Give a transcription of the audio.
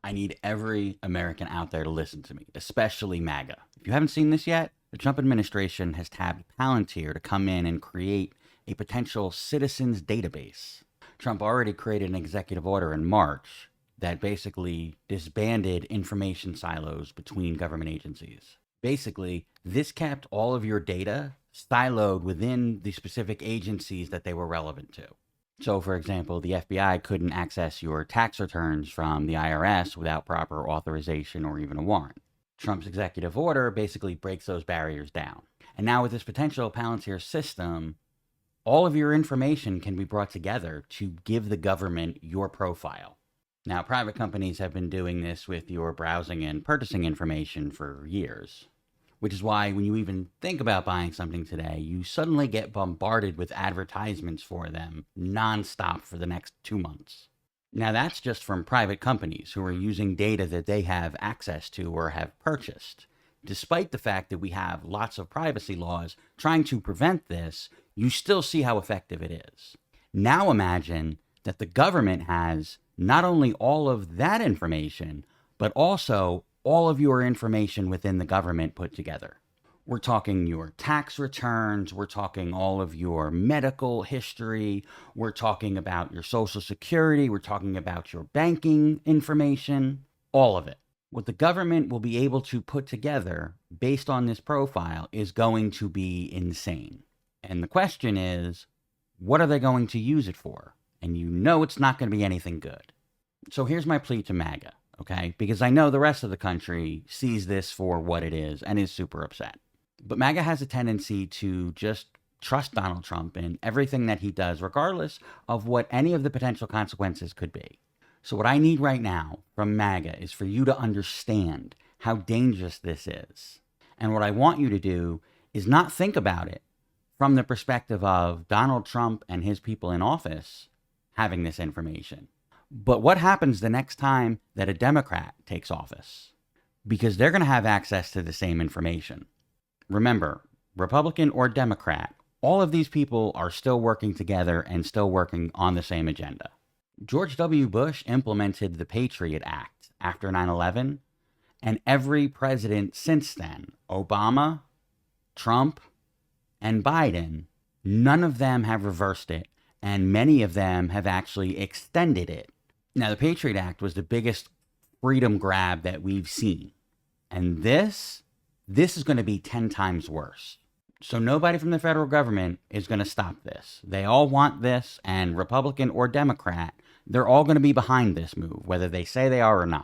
I need every American out there to listen to me, especially MAGA. If you haven't seen this yet, the Trump administration has tapped Palantir to come in and create a potential citizens database. Trump already created an executive order in March that basically disbanded information silos between government agencies. Basically, this kept all of your data siloed within the specific agencies that they were relevant to. So, for example, the FBI couldn't access your tax returns from the IRS without proper authorization or even a warrant. Trump's executive order basically breaks those barriers down. And now with this potential Palantir system, all of your information can be brought together to give the government your profile. Now, private companies have been doing this with your browsing and purchasing information for years, which is why when you even think about buying something today, you suddenly get bombarded with advertisements for them nonstop for the next 2 months. Now, that's just from private companies who are using data that they have access to or have purchased. Despite the fact that we have lots of privacy laws trying to prevent this, you still see how effective it is. Now imagine that the government has not only all of that information, but also all of your information within the government put together. We're talking your tax returns, we're talking all of your medical history, we're talking about your social security, we're talking about your banking information, all of it. What the government will be able to put together based on this profile is going to be insane. And the question is, what are they going to use it for? And you know it's not going to be anything good. So here's my plea to MAGA, okay? Because I know the rest of the country sees this for what it is and is super upset. But MAGA has a tendency to just trust Donald Trump in everything that he does, regardless of what any of the potential consequences could be. So what I need right now from MAGA is for you to understand how dangerous this is. And what I want you to do is not think about it from the perspective of Donald Trump and his people in office having this information. But what happens the next time that a Democrat takes office? Because they're going to have access to the same information. Remember, Republican or Democrat, all of these people are still working together and still working on the same agenda. George W. Bush implemented the Patriot Act after 9/11, and every president since then, Obama, Trump, and Biden, none of them have reversed it, and many of them have actually extended it. Now, the Patriot Act was the biggest freedom grab that we've seen. And this is going to be 10 times worse. So nobody from the federal government is going to stop this. They all want this, and Republican or Democrat, they're all going to be behind this move, whether they say they are or not.